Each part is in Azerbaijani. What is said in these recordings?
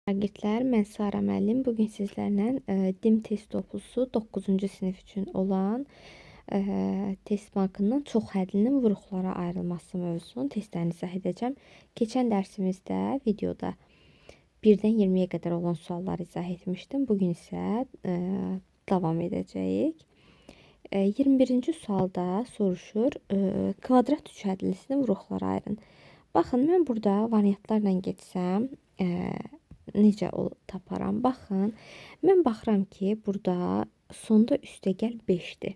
Şagirdlər, mən Sara müəllim. Bugün sizlərlə DİM test toplusu 9-cu sinif üçün olan test bankından çox hədlinin vuruqlara ayrılması mövzusunu testlərini izah edəcəm. Keçən dərsimizdə videoda 1-dən 20-yə qədər olan sualları izah etmişdim. Bugün isə davam edəcəyik. 21-ci sualda soruşur, kvadrat üçhədlisini vuruqlara ayırın. Baxın, mən burada variantlarla geçsəm, necə taparam? Baxın, mən baxıram ki, burada sonda üstəgəl 5-dir.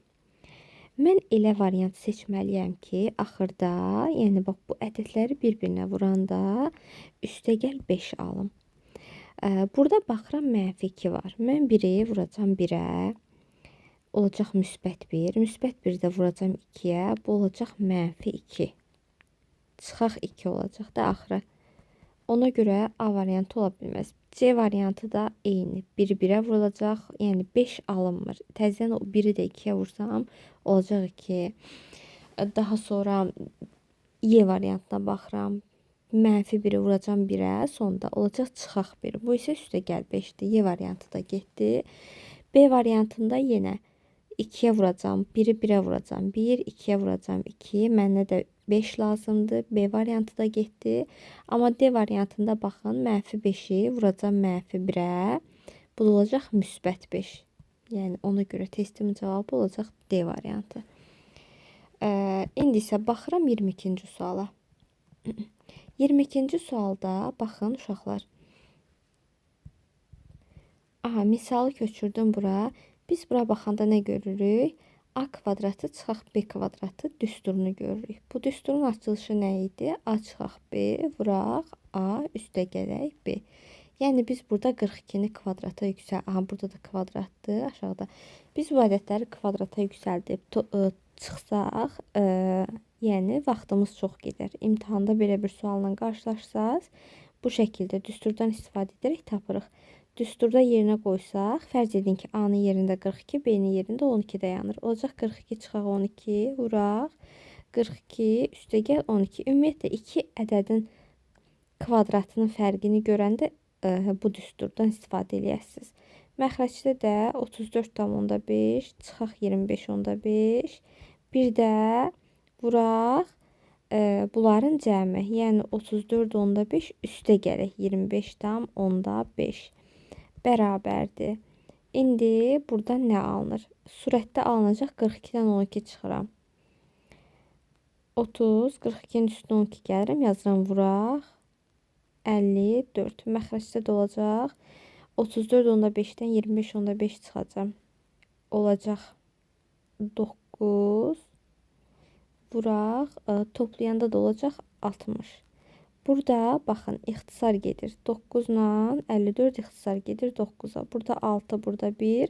Mən elə variant seçməliyəm ki, axırda, yəni bax bu ədədləri bir-birinə vuranda üstəgəl 5 alım. Burada baxıram mənfi 2 var. Mən 1-i vuracam 1-ə, olacaq müsbət 1. Müsbət 1-i də vuracam 2-yə, bu olacaq mənfi 2. Çıxaq 2 olacaq da axırı. Ona görə A variantı ola bilməz. C variantı da eyni. 1-i 1-ə vurulacaq. Yəni 5 alınmır. Təzədən o 1-i də 2-yə vursam olacaq 2. Daha sonra Y variantına baxıram. Mənfi 1-i vuracam 1-ə. Sonda olacaq çıxaq 1. Bu isə üstəgəl 5-dir. Y variantı da getdi. B variantında yenə 2-yə vuracam. 1-i 1-ə vuracam 1. 2-yə vuracam 2. Mənə də 5 lazımdır. B variantı da getdi. Amma D variantında baxın, mənfi 5-i vuracam mənfi 1-ə. Bu da olacaq müsbət 5. Yəni ona görə testimin cavabı olacaq D variantı. İndi isə baxıram 22-ci suala. 22-ci sualda baxın uşaqlar. Aha, misalı köçürdüm bura. Biz bura baxanda nə görürük? A kvadratı çıxaq B kvadratı düsturunu görürük. Bu düsturun açılışı nə idi? A çıxaq B vuraq A üstəgələk B. Yəni biz burada 42-ni kvadrata aha burada da kvadratdır aşağıda. Biz bu ədədləri kvadrata yüksəldib çıxsaq, yəni vaxtımız çox gedər. İmtahanda belə bir sualla qarşılaşsaz, bu şəkildə düsturdan istifadə edərək tapırıq. Düsturda yerinə qoysaq, fərz edin ki, A-nın yerində 42, B-nin yerində 12 dayanır. Olacaq 42 çıxaq 12, vuraq. 42 üstəgəl 12. Ümumiyyətlə, 2 ədədin kvadratının fərqini görəndə bu düsturdan istifadə edəsiniz. Məxrəcdə də 34,5 çıxaq 25,5. Bir də vuraq bunların cəmi, yəni 34,5 üstəgələk 25,5 bərabərdir. İndi buradan nə alınır? Surətdə alınacaq 42-dən 12 çıxıram. 30, 42-nin üstünə 12 gəlirəm, yazıram vuraq. 54. Məxrəcdə də olacaq. 34,5-dən 25,5 çıxacam. Olacaq 9. Vuraq. Toplayanda da olacaq 60. Burada baxın ixtisar gedir. 9 ilə 54 ixtisar gedir 9-a. Burada 6, burada 1.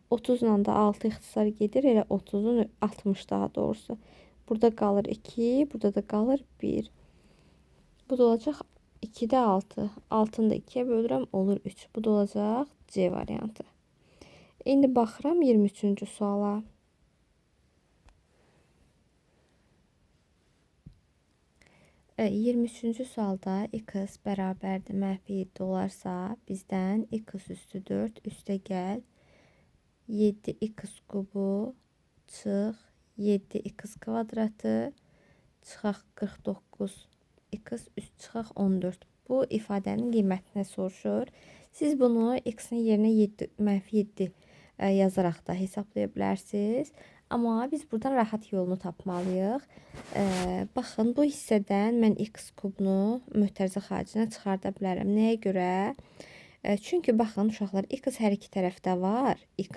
30 ilə da 6 ixtisar gedir. Elə 30'un 60 daha doğrusu. Burada qalır 2, burada da qalır 1. Bu da olacaq 2-də 6. 6-nı da 2-yə bölürəm, olur 3. Bu da olacaq C variantı. İndi baxıram 23-cü suala. 23-cü sualda x bərabərdir mənfi 7 olarsa, bizdən x üstü 4 üstəgəl 7x kubu çıx 7x kvadratı çıxaq 49 x üst çıxaq 14. Bu ifadənin qiymətinə soruşur. Siz bunu x-in yerinə 7, mənfi 7 yazaraq da hesablaya bilərsiniz. Amma biz buradan rahat yolunu tapmalıyıq. Baxın, bu hissədən mən x kubunu mötərizə xaricinə çıxarda bilərəm. Nəyə görə? Çünki baxın uşaqlar, x hər iki tərəfdə var. X.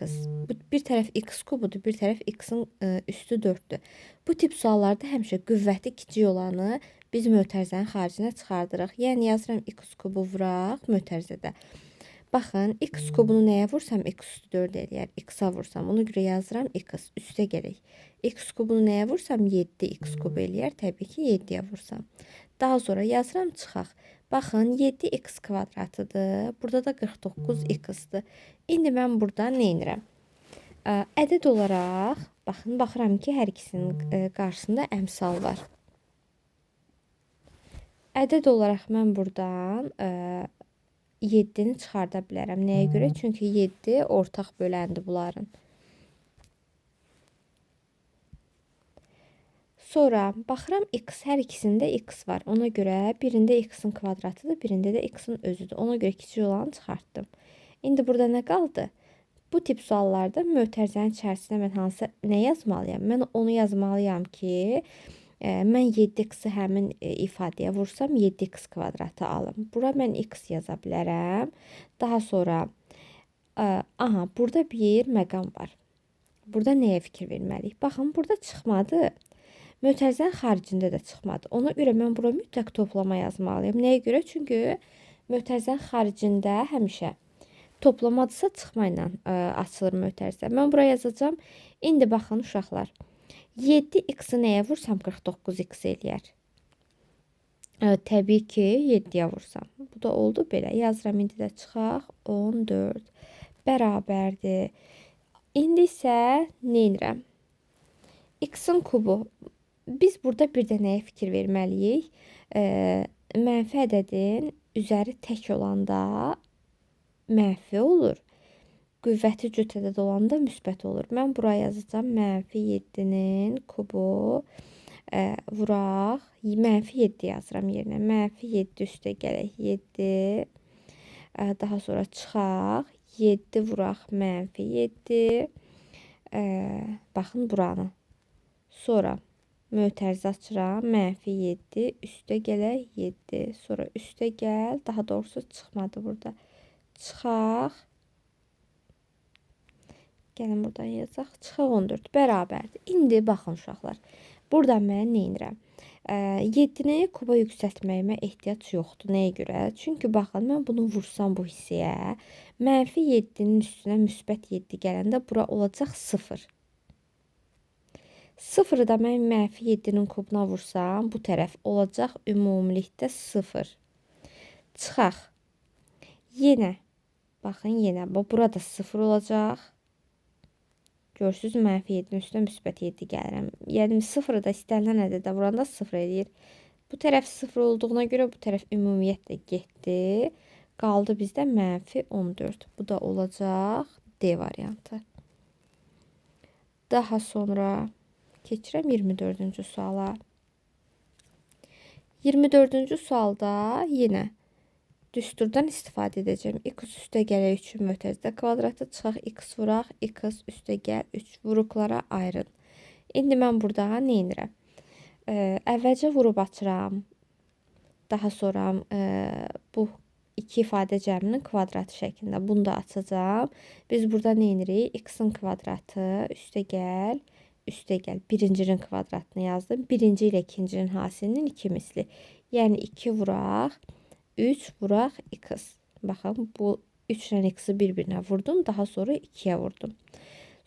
Bir tərəf x kubudur, bir tərəf x-in üstü 4-dür. Bu tip suallarda həmişə qüvvəti kiçik olanı biz mötərizənin xaricinə çıxardırıq. Yəni yazıram x kubu vuraq mötərizədə. Baxın, x kubunu nəyə vursam x üstü 4 eləyər. X-a vursam, ona görə yazıram x üstə gələk. X kubunu nəyə vursam 7x kubu eləyər. Təbii ki, 7-yə vursam. Daha sonra yazıram çıxaq. Baxın, 7x kvadratıdır. Burada da 49x-dir. İndi mən burada nə edirəm? Ədəd olaraq, baxın, baxıram ki, hər ikisinin qarşısında əmsal var. Ədəd olaraq mən buradan 7-ni çıxarda bilərəm. Nəyə görə? Çünki 7 ortaq böləndir bunların. Sonra baxıram x, hər ikisində x var. Ona görə birində x-in kvadratıdır, birində də x-in özüdür. Ona görə kiçik olanı çıxartdım. İndi burada nə qaldı? Bu tip suallarda mötərizənin içərisinə mən nə yazmalıyam? Mən onu yazmalıyam ki, mən 7x-i həmin ifadəyə vursam 7x kvadratı alım. Bura mən x yaza bilərəm. Daha sonra burada bir məqam var. Burada nəyə fikir verməliyik? Baxın, burada çıxmadı. Mötərizənin xaricində də çıxmadı. Ona görə mən bura mütləq toplama yazmalıyam. Nəyə görə? Çünki mötərizənin xaricində həmişə toplamadırsa çıxma ilə açılır mötərizə. Mən bura yazacağam. İndi baxın uşaqlar. 7x-i nəyə vursam 49x eləyər. Təbii ki 7-yə vursam. Bu da oldu belə. Yazıram, indi də çıxaq. 14 bərabərdir. İndi isə nə edirəm? X-in kubu. Biz burada bir də nəyə fikir verməliyik? Mənfi ədədin üzəri tək olanda mənfi olur. Qüvvəti cüt ədəd olanda müsbət olur. Mən buraya yazacağım. Mənfi 7-nin kubu vuraq. Mənfi 7 yazıram yerinə. Mənfi 7 üstə gələk. 7. Daha sonra çıxaq. 7 vuraq. Mənfi 7. Baxın buranı. Sonra mötərizə açıram. Mənfi 7 üstə gələk 7. Sonra üstə gəl. Daha doğrusu çıxmadı burada. Çıxaq. Gəlin buradan yazaq. Çıxaq 14 bərabərdir. İndi baxın uşaqlar. Burada mən nə edirəm? 7-ni kuba yüksəltməyimə ehtiyac yoxdur. Nəyə görə? Çünki baxın, mən bunu vursam bu hissəyə, mənfi 7-nin üstünə müsbət 7 gələndə bura olacaq 0. 0-ı da mən mənfi 7-nin kubuna vursam, bu tərəf olacaq ümumilikdə 0. Çıxaq. Yenə. Baxın, yenə. Burada 0 olacaq. Görürsünüz, mənfi 7-nin üstünə müsbət 7 gəlirəm. Yəni 0-ı da istənilən ədədə vuranda 0 eləyir. Bu tərəf 0 olduğuna görə bu tərəf ümumiyyətlə getdi. Qaldı bizdə mənfi 14. Bu da olacaq D variantı. Daha sonra keçirəm 24-cü suala. 24-cü sualda yenə düsturdan istifadə edəcəm. X üstə gələk 3-ün mötərizə kvadratı, çıxaq x vuraq, x üstə gəl 3 vuruqlara ayırın. İndi mən burada nə edirəm? Əvvəlcə vurub açıram. Daha sonra bu iki ifadə cəminin kvadratı şəklində bunu da açacağım. Biz burada nə edirik? X-in kvadratı üstə gəl. Birincinin kvadratını yazdım. Birinci ilə ikincinin hasilinin 2 misli. Yəni 2 vuraq, 3 vuraq x. Baxın, bu 3 ilə x-i bir-birinə vurdum. Daha sonra 2-yə vurdum.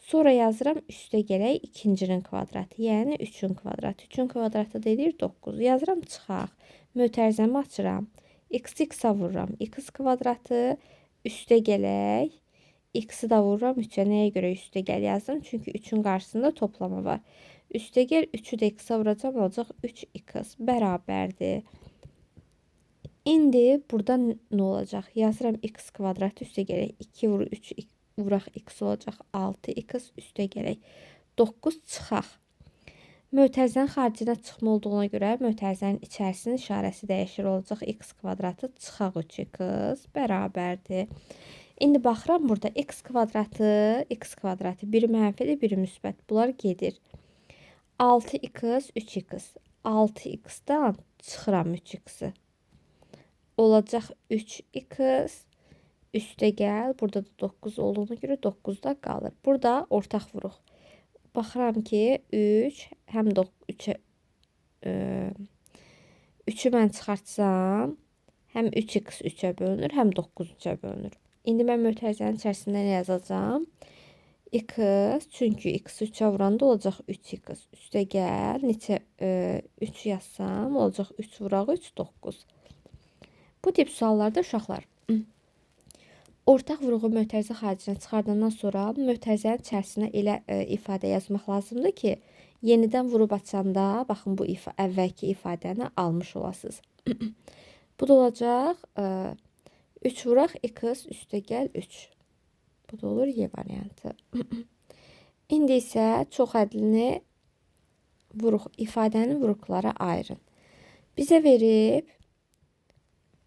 Sonra yazıram üstə gələk ikincinin kvadratı. Yəni 3-ün kvadratı. 3-ün kvadratı deyilir 9. Yazıram çıxaq. Mötərizəmi açıram. X-a vururam. X kvadratı üstə gələk. X-i da vururam 3-ə. Nəyə görə üstə gəl yazdım? Çünki 3-ün qarşısında toplama var. Üstə gəl 3-ü də x-a vuracam, olacaq 3x bərabərdir. İndi burada nə olacaq? Yazıram x kvadratı üstə gələk 2 vur 3 vuraq x olacaq 6x üstə gələk 9 çıxaq. Mötərizənin xaricinə çıxma olduğuna görə mötərizənin içərisinin işarəsi dəyişir, olacaq x kvadratı çıxaq 3x bərabərdir. İndi baxıram burada x kvadratı biri mənfidir, biri müsbət. Bunlar gedir. 6x 3x. 6x-dan çıxıram 3x-i. Olacaq 3x üstə gəl. Burada da 9 olduğuna görə 9-da qalır. Burada ortaq vuruq. Baxıram ki 3 həm 3-ü mən çıxartsam həm 3x 3-ə bölünür, həm 9 3-ə bölünür. İndi mən mötərizənin içərisində nə yazacağım? X, çünki x 3-ə vuranda olacaq 3x. Üstə gəl, neçə 3 yazsam olacaq 3 vuraq 3, 9. Bu tip suallarda uşaqlar ortaq vuruğu mötərizə xaricinə çıxardandan sonra mötərizənin içərisinə elə ifadə yazmaq lazımdır ki, yenidən vurub açanda, baxın bu əvvəlki ifadəni almış olasınız. Bu da olacaq 3 vuraq x üstə gəl 3. Bu da olur Y variantı. İndi isə çox ədlini ifadəni vuruqlara ayırın. Bizə verib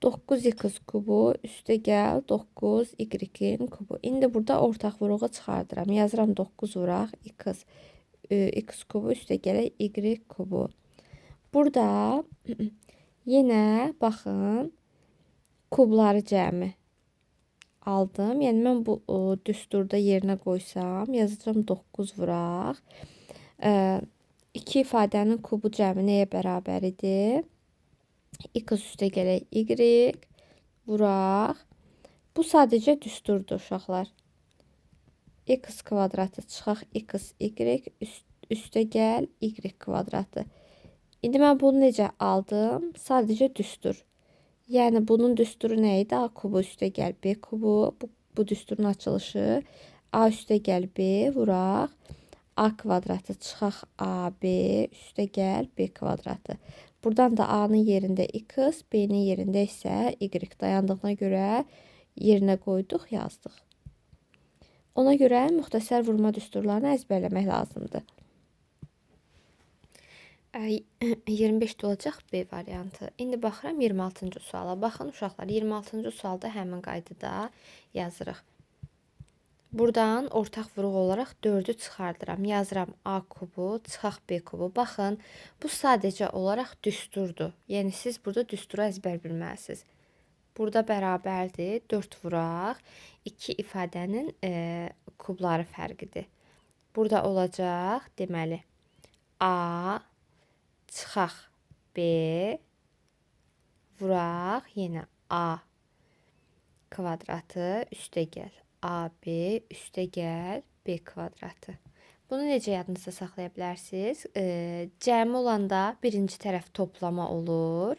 9x kubu üstə gəl 9y-in kubu. İndi burada ortaq vuruğu çıxardıram. Yazıram 9 vuraq x kubu üstə gələk y kubu. Burada yenə baxın kubları cəmi aldım. Yəni mən bu düsturda yerinə qoysam yazacağım 9 vuraq. 2 ifadənin kubu cəmi nəyə bərabər idi? X üstə gələk y vuraq. Bu sadəcə düsturdur uşaqlar. X kvadratı çıxaq x y üstə gəl y kvadratı. İndi mən bunu necə aldım? Sadəcə düstur. Yəni bunun düsturu nə idi? A kubu üstə gəl B kubu. Bu düsturun açılışı. A üstə gəl B vuraq. A kvadratı çıxaq AB üstə gəl B kvadratı. Buradan da A'nın yerində x, B'nin yerində isə y dayandığına görə yerinə qoyduq, yazdıq. Ona görə müxtəsər vurma düsturlarını əzbərləmək lazımdır. 25 olacaq B variantı. İndi baxıram 26-cı suala. Baxın uşaqlar, 26-cı sualda həmin qaydada yazırıq. Buradan ortaq vuruq olaraq 4'ü çıxardıram. Yazıram A kubu, çıxaq B kubu. Baxın, bu sadəcə olaraq düsturdur. Yəni siz burada düsturu əzbər bilməlisiniz. Burada bərabərdir. 4 vuraq. 2 ifadənin kubları fərqidir. Burada olacaq, deməli, A çıxaq B vuraq. Yenə A kvadratı üstə gəl. AB üstə gəl B kvadratı. Bunu necə yadınızda saxlaya bilərsiniz? Cəmi olanda birinci tərəf toplama olur.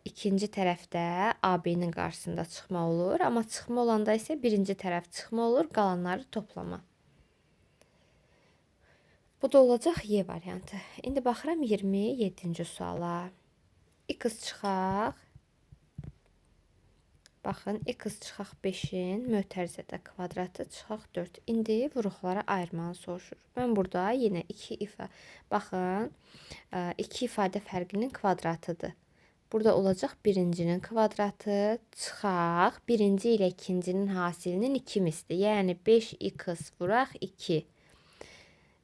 İkinci tərəfdə AB-nin qarşısında çıxma olur. Amma çıxma olanda isə birinci tərəf çıxma olur, qalanları toplama. Bu da olacaq Y variantı. İndi baxıram 27-ci suala. X çıxaq. Baxın, x çıxaq 5'in mötərizədə kvadratı çıxaq 4. İndi vuruqlara ayırmanı soruşur. Mən burada yenə 2 ifadə fərqinin kvadratıdır. Burada olacaq birincinin kvadratı çıxaq birinci ilə ikincinin hasilinin 2 misli. Yəni 5x vuraq 2.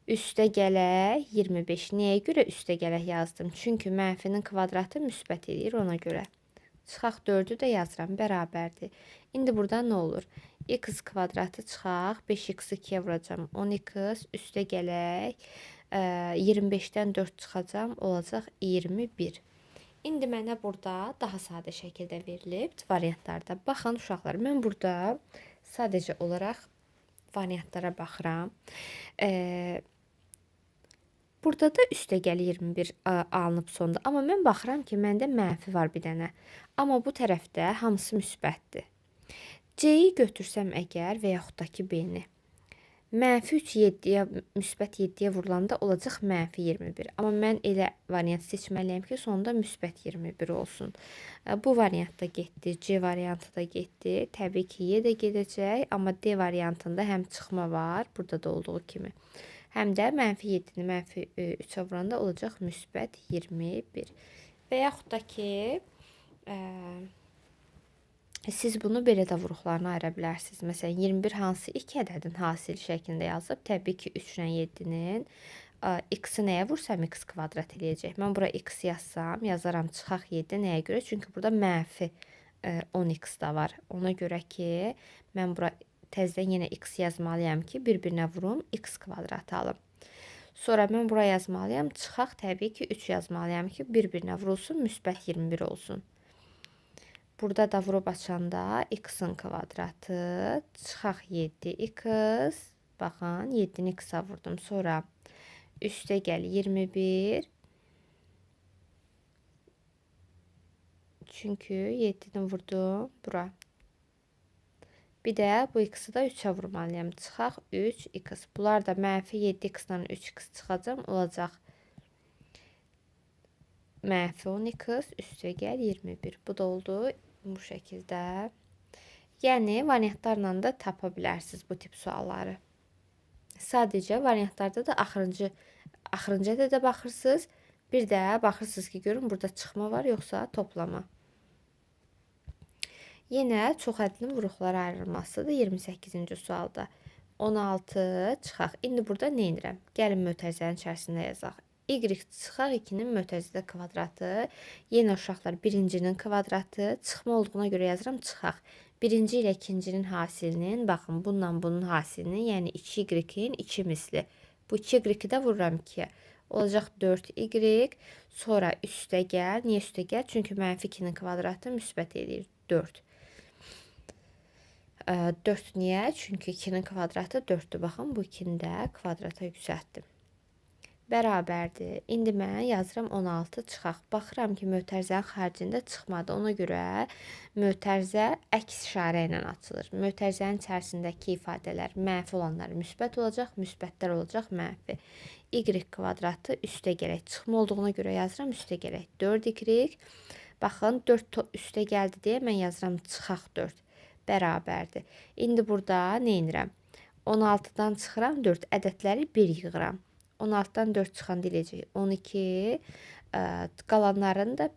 Üstə gələk 25. Nəyə görə üstə gələk yazdım? Çünki mənfinin kvadratı müsbət edir ona görə. Çıxaq 4'ü də yazıram, bərabərdir. İndi burada nə olur? X kvadratı çıxaq, 5x 2'yə vuracam, 10x üstə gələk, 25'dən 4 çıxacam, olacaq 21. İndi mənə burada daha sadə şəkildə verilib variantlarda. Baxın uşaqlar, mən burada sadəcə olaraq variantlara baxıram. Burada da üstə gəl 21 alınıb sonda. Amma mən baxıram ki, məndə mənfi var bir dənə. Amma bu tərəfdə hamısı müsbətdir. C-yi götürsəm əgər və yaxud da ki B-ni. Mənfi 3 7-yə, müsbət 7-yə vurulanda olacaq mənfi 21. Amma mən elə variant seçməliyəm ki, sonunda müsbət 21 olsun. Bu variant da getdi, C variantı da getdi. Təbii ki, Y də gedəcək. Amma D variantında həm çıxma var, burada da olduğu kimi. Həm də mənfi 7-ni mənfi 3'ə vuranda olacaq müsbət 21. Və yaxud da ki, siz bunu belə də vuruqlarına ayıra bilərsiniz. Məsələn, 21 hansı 2 ədədin hasil şəklində yazıb. Təbii ki, 3 ilə 7-nin x-i nəyə vursam x kvadrat eləyəcək. Mən bura x yazsam, yazaram çıxaq 7 nəyə görə? Çünki burada mənfi 10x da var. Ona görə ki, mən bura təzədən yenə x yazmalıyam ki, bir-birinə vurum, x kvadratı alım. Sonra mən buraya yazmalıyam, çıxaq təbii ki, 3 yazmalıyam ki, bir-birinə vurulsun, müsbət 21 olsun. Burada da vurub açanda x-in kvadratı, çıxaq 7x, baxın, 7-ni x-a vurdum. Sonra üstə gəl 21, çünki 7-ni vurdum bura. Bir də bu x-i da 3'ə vurmalıyam. Çıxaq 3x. Bunlar da mənfi 7x-dan 3x çıxacam. Olacaq mənfi 10x üstə gəl 21. Bu da oldu Bu şəkildə. Yəni variantlarla da tapa bilərsiniz bu tip sualları. Sadəcə variantlarda da axırıncı ədədə baxırsınız. Bir də baxırsınız ki, görün burada çıxma var yoxsa toplama. Yenə çox ədədin vuruqlara ayrılmasıdır 28-ci sualda. 16 çıxaq. İndi burada nə edirəm? Gəlin mötərizənin içərisində yazaq. Y çıxaq 2-nin mötərizə kvadratı. Yenə uşaqlar birincinin kvadratı. Çıxma olduğuna görə yazıram çıxaq. Birinci ilə ikincinin hasilinin, baxın bunun hasilinin, yəni 2y-in 2 misli. Bu 2y-i də vururam 2-yə. Olacaq 4y. Sonra üstə gəl. Niyə üstə gəl? Çünki mənfi 2-nin kvadratı müsbət edir 4. 4 niyə? Çünki 2-nin kvadratı 4-dür. Baxın bu 2-ni də kvadrata yüksəltdim. Bərabərdir. İndi mən yazıram 16 çıxaq. Baxıram ki, mötərizənin xaricində çıxmadı. Ona görə mötərizə əks işarə ilə açılır. Mötərizənin içərisindəki ifadələr mənfi olanlar müsbət olacaq, müsbətlər olacaq mənfi. Y kvadratı üstə gələk. Çıxma olduğuna görə yazıram üstə gələk. 4y. Baxın 4 üstə gəldi deyə mən yazıram çıxaq 4. Bərabərdir. İndi burada nə edirəm? 16-dan çıxıram 4 ədədləri 1 yığıram. 16-dan 4 çıxanda eləyəcək 12. Qalanlarını da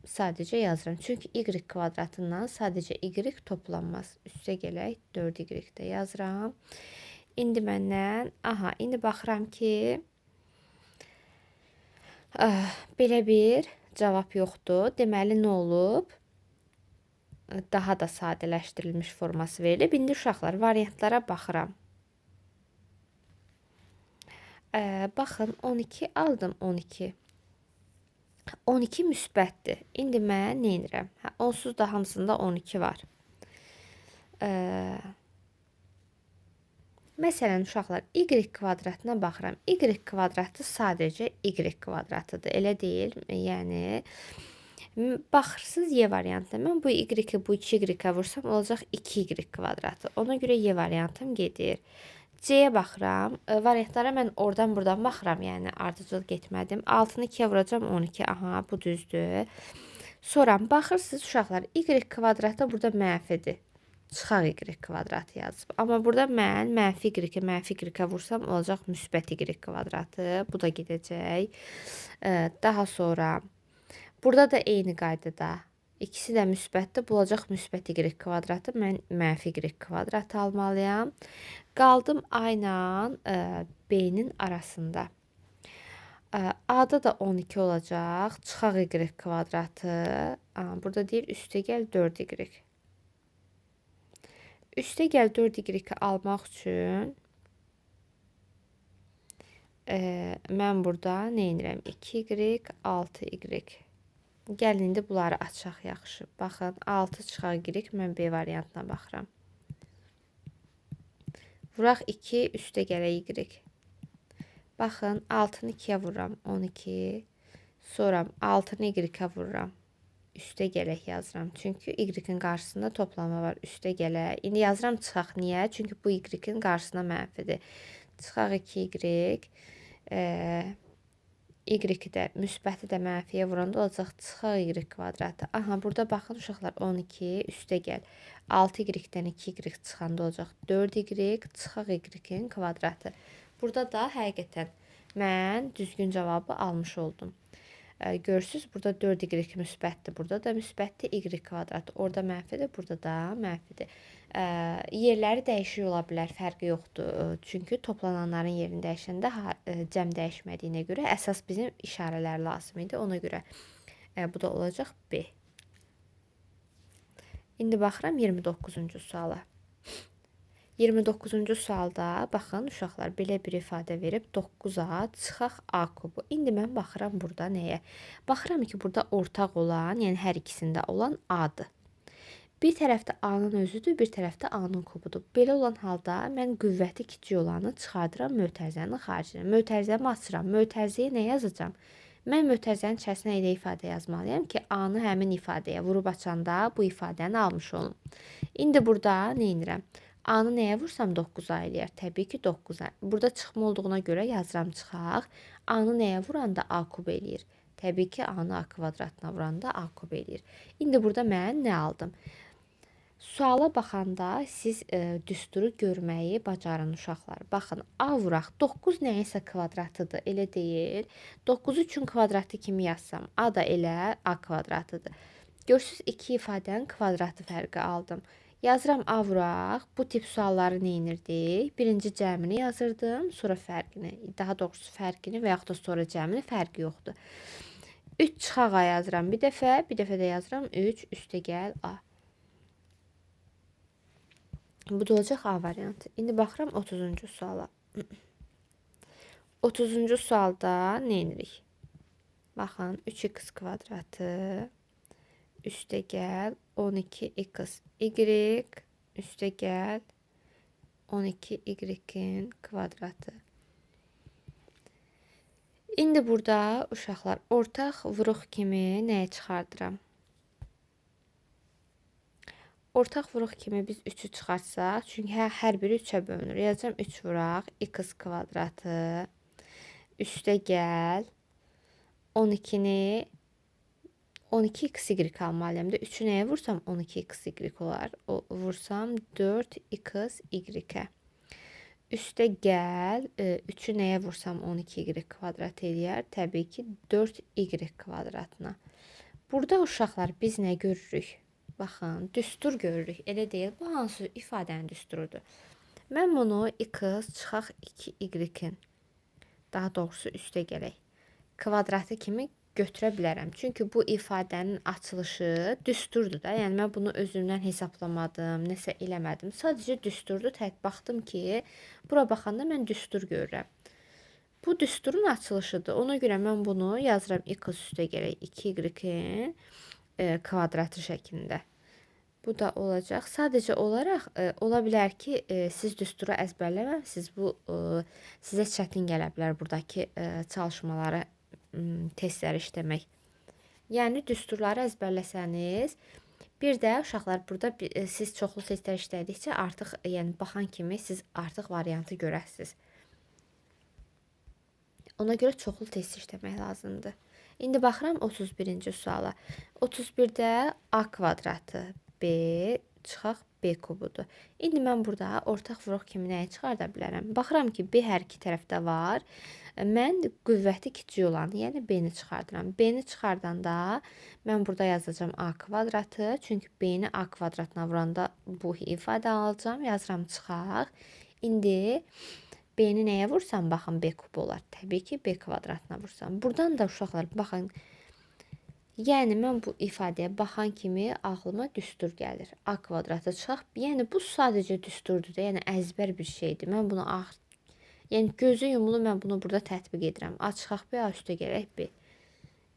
sadəcə yazıram. Çünki y kvadratından sadəcə y toplanmaz. Üstə gələk 4y də yazıram. İndi məndən, indi baxıram ki, belə bir cavab yoxdur. Deməli nə olub? Daha da sadələşdirilmiş forması verilib. İndi uşaqlar variantlara baxıram. Baxın 12 aldım 12. 12 müsbətdir. İndi mən nə edirəm? Onsuz da hamısında 12 var. Məsələn uşaqlar y kvadratına baxıram. Y kvadratı sadəcə y kvadratıdır. Elə deyil? Yəni baxırsınız y variantına. Mən bu y-i bu 2y-ə vursam olacaq 2y kvadratı. Ona görə y variantım gedir. C-yə baxıram. Variantlara mən oradan buradan baxıram. Yəni ardıcıl getmədim. 6-nı 2-yə vuracam 12. Bu düzdür. Sonra baxırsınız uşaqlar y kvadratı burada mənfidir. Çıxaq y kvadratı yazıb. Amma burada mən mənfi y-ə vursam olacaq müsbət y kvadratı. Bu da gedəcək. Daha sonra burada da eyni qaydada. İkisi də müsbətdir. Bu olacaq müsbət y kvadratı. Mən mənfi y kvadratı almalıyam. Qaldım A ilə B-nin arasında. A-da da 12 olacaq. Çıxaq y kvadratı. Burada deyir üstə gəl 4y. Üstə gəl 4y almaq üçün mən burada nə edirəm? 2y, 6y. Gəlin indi bunları açaq yaxşı. Baxın 6 çıxaq y, mən B variantına baxıram. Vuraq 2, üstə gələ y. Baxın 6-nı 2-yə vururam 12. Sonra 6-nı y-ə vururam. Üstə gələk yazıram. Çünki y-in qarşısında toplama var. Üstə gələk. İndi yazıram çıxaq. Niyə? Çünki bu y-in qarşısına mənfidir. Çıxaq 2y. Y-i də müsbəti də mənfiyə vuranda olacaq çıxaq y kvadratı. Burada baxın uşaqlar 12 üstə gəl. 6y-dən 2y çıxanda olacaq 4y çıxaq y-in kvadratı. Burada da həqiqətən mən düzgün cavabı almış oldum. Görürsünüz burada 4y müsbətdir. Burada da müsbətdir y kvadratı. Orada mənfidir, burada da mənfidir. Yerləri dəyişik ola bilər, fərqi yoxdur. Çünki toplananların yerini dəyişəndə cəm dəyişmədiyinə görə əsas bizim işarələr lazım idi. Ona görə bu da olacaq B. İndi baxıram 29-cu suala. 29-cu sualda baxın uşaqlar belə bir ifadə verib 9A çıxaq A kubu. İndi mən baxıram burada nəyə? Baxıram ki burada ortaq olan, yəni hər ikisində olan A-dır. Bir tərəfdə A-nın özüdür, bir tərəfdə A-nın kubudur. Belə olan halda mən qüvvəti kiçik olanı çıxardıram mötərizənin xaricinə. Mötərizəmi açıram. Mötərizəyə nə yazacağam? Mən mötərizənin içərisinə elə ifadə yazmalıyam ki, A-nı həmin ifadəyə vurub açanda bu ifadəni almış olum. İndi burada nə edirəm? A-nı nəyə vursam 9A eləyər? Təbii ki 9A. Burada çıxma olduğuna görə yazıram çıxaq. A-nı nəyə vuranda A kub eləyir? Təbii ki, A-nı A kvadratına vuranda A kub eləyir. İndi burada mən nə aldım? Suala baxanda siz düsturu görməyi bacarın uşaqlar. Baxın, A vuraq. 9 nəyinsə kvadratıdır, elə deyil. 9 üçün kvadratı kimi yazsam, A da elə A kvadratıdır. Görürsüz, iki ifadənin kvadratı fərqi aldım. Yazıram A vuraq. Bu tip sualları nə edirdik? Birinci cəmini yazırdım, sonra fərqini. Daha doğrusu fərqini və yaxud da sonra cəmini, fərqi yoxdur. 3 çıxaq A yazıram bir dəfə də yazıram 3 üstəgəl A. Bu da olacaq A variantı. İndi baxıram 30-cu suala. 30-cu sualda nə edirik? Baxın, 3x kvadratı üstəgəl 12x y üstəgəl 12y-in kvadratı. İndi burada uşaqlar ortaq vuruq kimi nəyə çıxardıram? Ortaq vuruq kimi biz 3'ü çıxarsaq, çünki hər biri 3'ə bölünür. Yazacağım 3 vuraq x kvadratı üstəgəl 12-ni 12xy almalıyam da 3'ü nəyə vursam 12xy olar. Vursam 4xy-ə. Üstəgəl 3'ü nəyə vursam 12y kvadrat eləyər? Təbii ki 4y kvadratına. Burada uşaqlar biz nə görürük? Baxın, düstur görürük. Elə deyil. Bu hansı ifadənin düsturudur? Mən bunu x çıxaq 2y-in, daha doğrusu üstə gələk, kvadratı kimi götürə bilərəm. Çünki bu ifadənin açılışı düsturdur da. Yəni mən bunu özümdən hesablamadım, nəsə eləmədim. Sadəcə düsturdur. Tək baxdım ki, bura baxanda mən düstur görürəm. Bu düsturun açılışıdır. Ona görə mən bunu yazıram x üstə gələk 2y-in kvadratı şəklində. Bu da olacaq. Sadəcə olaraq ola bilər ki, siz düsturu əzbərləməmisiniz. Bu sizə çətin gələ bilər buradakı çalışmaları, testləri işləmək. Yəni düsturları əzbərləsəniz, bir də uşaqlar burada siz çoxlu testlər işlədikcə artıq, yəni baxan kimi siz artıq variantı görəsiniz. Ona görə çoxlu test işləmək lazımdır. İndi baxıram 31-ci suala. 31-də A kvadratı B çıxaq B kubudur. İndi mən burada ortaq vuruq kimi nəyi çıxarda bilərəm? Baxıram ki, B hər iki tərəfdə var. Mən qüvvəti kiçik olan, yəni B-ni çıxardıram. B-ni çıxardanda mən burada yazacağım A kvadratı. Çünki B-ni A kvadratına vuranda bu ifadə alacağım. Yazıram çıxaq. İndi B-ni nəyə vursam, baxın, B kub olar. Təbii ki, B kvadratına vursam. Buradan da uşaqlar, baxın, yəni mən bu ifadəyə baxan kimi ağlıma düstur gəlir. A kvadratı çıxaq. Yəni bu sadəcə düsturdur da, yəni əzbər bir şeydir. Mən bunu yəni gözü yumulu mən bunu burada tətbiq edirəm. A çıxaq B, A üstə gələk B.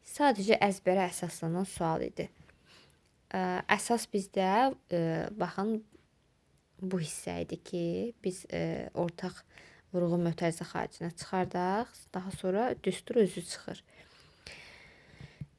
Sadəcə əzbərə əsaslanan sual idi. Əsas bizdə baxın bu hissə idi ki, biz ortaq vuruğu mötərizə xaricinə çıxardaq, daha sonra düstur özü çıxır.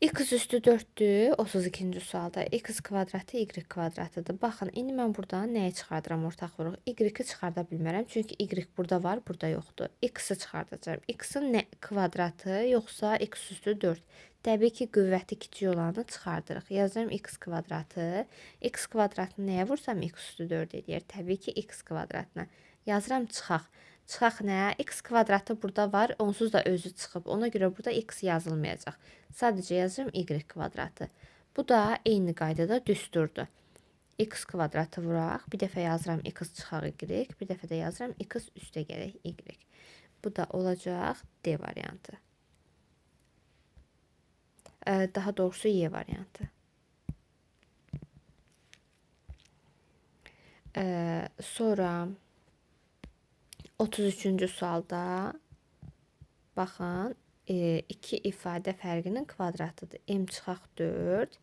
X üstü 4'dür 32-ci sualda. X kvadratı y kvadratıdır. Baxın, indi mən buradan nəyi çıxardıram ortaq vuruq? Y-i çıxarda bilmərəm, çünki y burada var, burada yoxdur. X-i çıxardacağım. X-in kvadratı yoxsa x üstü 4. Təbii ki, qüvvəti kiçik olanı çıxardırıq. Yazacağım x kvadratı. X kvadratını nəyə vursam x üstü 4 edir. Təbii ki, x kvadratına. Yazıram çıxaq. Çıxaq nə? X kvadratı burada var, onsuz da özü çıxıb. Ona görə burada x yazılmayacaq. Sadəcə yazıram y kvadratı. Bu da eyni qaydada düsturdur. X kvadratı vuraq. Bir dəfə yazıram x çıxaq y. Bir dəfə də yazıram x üstə gələk y. Bu da olacaq D variantı. Daha doğrusu Y variantı. Sonra 33-cü sualda baxın, iki ifadə fərqinin kvadratıdır. M çıxaq 4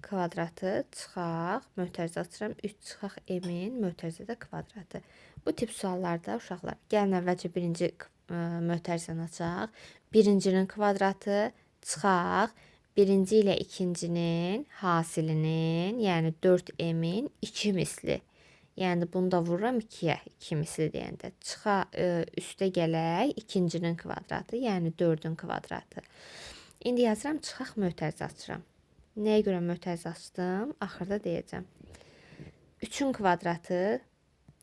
kvadratı çıxaq, mötərizə açıram 3 çıxaq M-in mötərizədə kvadratı. Bu tip suallarda uşaqlar, gəlin əvvəlcə birinci mötərizəni açaq. Birincinin kvadratı çıxaq, birinci ilə ikincinin hasilinin, yəni 4M-in 2 misli. Yəni bunu da vururam 2-yə, 2 misli deyəndə. Çıxa üstə gələk ikincinin kvadratı, yəni 4-ün kvadratı. İndi yazıram, çıxaq mötərizə açıram. Nəyə görə mötərizə açdım? Axırda deyəcəm. 3-ün kvadratı,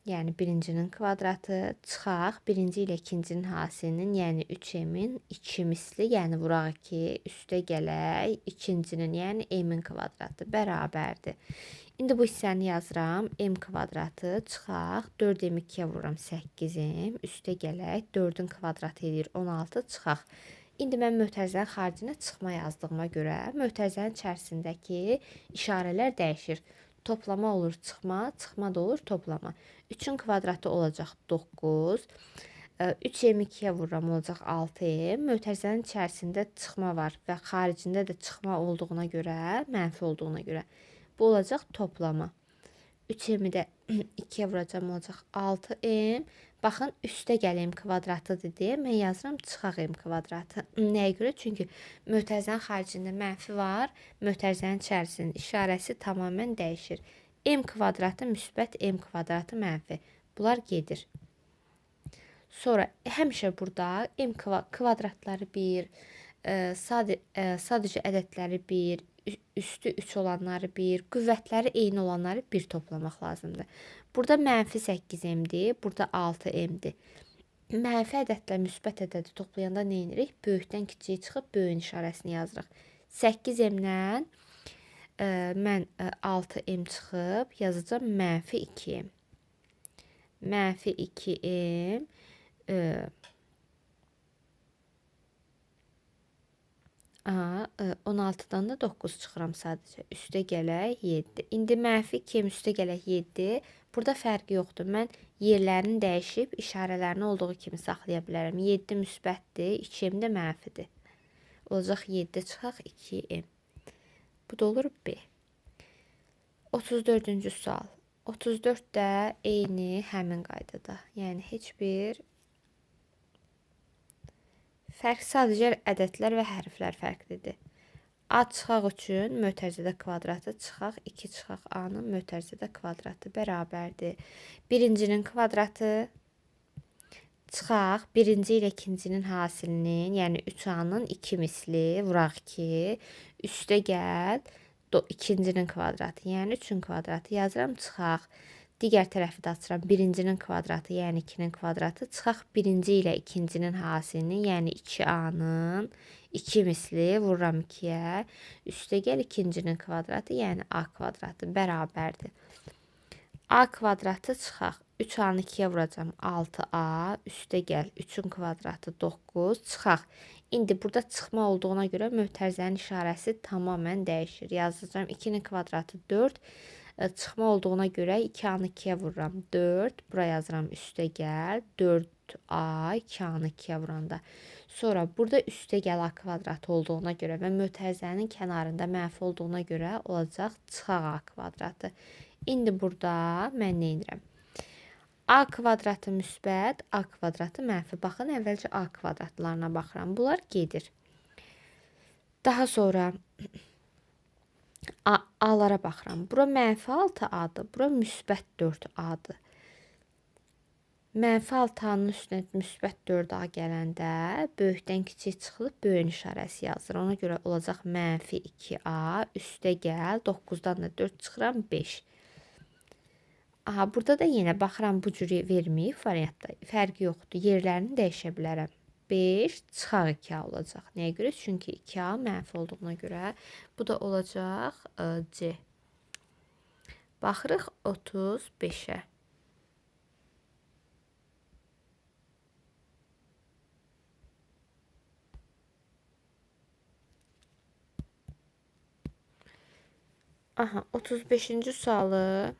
yəni birincinin kvadratı, çıxaq birinci ilə ikincinin hasilinin, yəni 3m-in 2 misli, yəni vuraq ki, üstə gələk ikincinin, yəni m-in kvadratı bərabərdir. İndi bu hissəni yazıram. M kvadratı çıxaq 4m 2-yə vururam 8m, üstə gələk 4-ün kvadratı edir 16, çıxaq. İndi mən mötərizənin xaricinə çıxma yazdığıma görə mötərizənin içərisindəki işarələr dəyişir. Toplama olur çıxma, çıxma da olur toplama. 3-ün kvadratı olacaq 9. 3m 2-yə vururam olacaq 6m. Mötərizənin içərisində çıxma var və xaricində də çıxma olduğuna görə, mənfi olduğuna görə bu olacaq toplama. 3m-i də 2-yə vuracam olacaq 6m. Baxın, üstə gəl m kvadratıdır deyə mən yazıram çıxaq m kvadratı. Nəyə görə? Çünki mötərizənin xaricində mənfi var. Mötərizənin içərisinin işarəsi tamamilə dəyişir. M kvadratı müsbət, m kvadratı mənfi. Bunlar gedir. Sonra həmişə burada m kvadratları 1, sadəcə ədədləri 1, üstü 3 olanları 1, qüvvətləri eyni olanları 1 toplamaq lazımdır. Burada mənfi 8m-dir, burada 6m-dir. Mənfi ədədlə müsbət ədədi toplayanda nə edirik? Böyükdən kiçiyə çıxıb böyüyün işarəsini yazırıq. 8m-dən mən 6m çıxıb yazacağım mənfi 2m. Mənfi 2m 16-dan da 9 çıxıram sadəcə. Üstə gələk 7. İndi mənfi 2m üstə gələk 7. Burada fərqi yoxdur. Mən yerlərini dəyişib işarələrini olduğu kimi saxlaya bilərəm. 7 müsbətdir, 2m də mənfidir. Olacaq 7 çıxaq 2m. Bu da olur B. 34-cü sual. 34 də eyni həmin qaydada. Yəni heç bir fərq, sadəcə ədədlər və hərflər fərqlidir. A çıxaq üçün mötərizədə kvadratı çıxaq 2 çıxaq A-nın mötərizədə kvadratı bərabərdir. Birincinin kvadratı çıxaq birinci ilə ikincinin hasilinin, yəni 3A-nın 2 misli, vuraq ki, üstə gəl ikincinin kvadratı, yəni 3-ün kvadratı yazıram, çıxaq. Digər tərəfi də açıram. Birincinin kvadratı, yəni 2-nin kvadratı, çıxaq birinci ilə ikincinin hasilinin, yəni 2A-nın 2 misli, vururam 2-yə, üstə gəl ikincinin kvadratı, yəni A kvadratı bərabərdir. A kvadratı çıxaq. 3A-nı 2-yə vuracam 6A, üstə gəl 3-ün kvadratı 9, çıxaq. İndi burada çıxma olduğuna görə mötərizənin işarəsi tamamən dəyişir. Yazacağım 2-nin kvadratı 4, çıxma olduğuna görə 2A-nı 2-yə vururam 4. Buraya yazıram üstə gəl 4A 2A-nı 2-yə vuranda. Sonra burada üstə gəl A kvadratı olduğuna görə və mötərizənin kənarında mənfi olduğuna görə olacaq çıxaq A kvadratı. İndi burada mən nə edirəm? A kvadratı müsbət, A kvadratı mənfi. Baxın, əvvəlcə A kvadratlarına baxıram. Bunlar gedir. Daha sonra A-lara baxıram. Bura mənfi 6A-dır. Bura müsbət 4A-dır. Mənfi 6A-nın üstünə müsbət 4A gələndə böyükdən kiçik çıxılıb böyüyün işarəsi yazılır. Ona görə olacaq mənfi 2A, üstə gəl, 9-dan da 4 çıxıram 5. Aha, burada da yenə baxıram, bu cürü verməyib variantda. Fərqi yoxdur. Yerlərini dəyişə bilərəm. 5 çıxaq 2A olacaq. Nəyə görə? Çünki 2A mənfi olduğuna görə. Bu da olacaq C. Baxırıq 35-ə. Aha, 35-ci sualı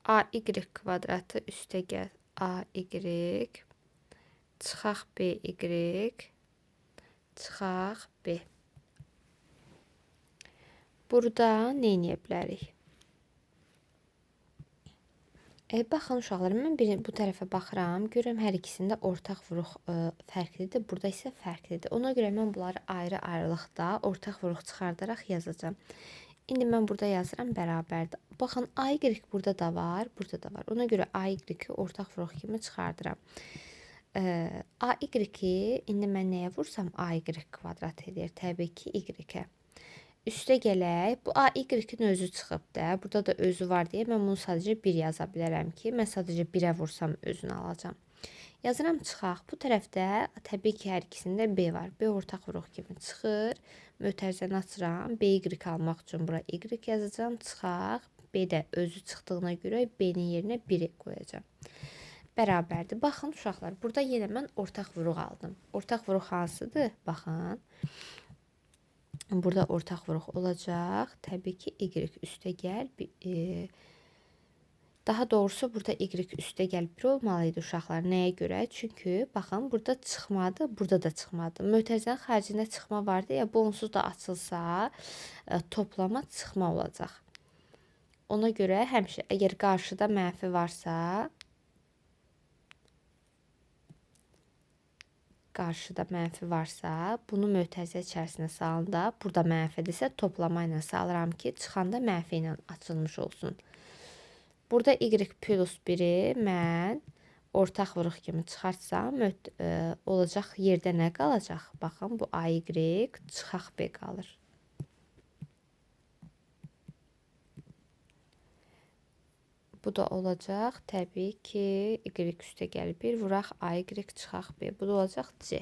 AY kvadratı üstə gəl AY çıxaq BY çıxaq B. Burada nə edə bilərik? Baxın uşaqlar, mən bu tərəfə baxıram, görürəm hər ikisində ortaq vuruq fərqlidir, burada isə fərqlidir. Ona görə mən bunları ayrı-ayrılıqda ortaq vuruq çıxardaraq yazacağam. İndi mən burada yazıram bərabərdir. Baxın, AY burada da var, burada da var. Ona görə AY-i ortaq vuruq kimi çıxardıram. AY-i indi mən nəyə vursam AY kvadrat edir. Təbii ki, Y-ə. Üstə gələk. Bu AY-in özü çıxıb da. Burada da özü var deyə mən bunu sadəcə 1 yaza bilərəm ki, mən sadəcə 1-ə vursam özünü alacağam. Yazıram çıxaq. Bu tərəfdə təbii ki, hər ikisində B var. B ortaq vuruq kimi çıxır. Mötərizəni açıram. BY almaq üçün bura Y yazacağam. Çıxaq. B də özü çıxdığına görə B-nin yerinə 1 qoyacağam. Bərabərdir. Baxın uşaqlar, burada yenə mən ortaq vuruq aldım. Ortaq vuruq hansıdır? Baxın. Burada ortaq vuruq olacaq. Təbii ki, Y üstə gəl. Daha doğrusu burada Y üstə gəl 1 olmalıydı uşaqlar. Nəyə görə? Çünki baxın, burada çıxmadı, burada da çıxmadı. Mötərizənin xərcində çıxma vardı ya, bu onsuz da açılsa toplama çıxma olacaq. Ona görə həmişə əgər qarşıda mənfi varsa, bunu mötərizə içərisinə salanda, burada mənfidirsə toplama ilə salıram ki, çıxanda mənfi ilə açılmış olsun. Burada Y plus 1-i mən ortaq vuruq kimi çıxartsam, olacaq yerdə nə qalacaq? Baxın, bu AY çıxaq B qalır. Bu da olacaq, təbii ki, Y üstə gəl 1, vuraq AY çıxaq B. Bu da olacaq C.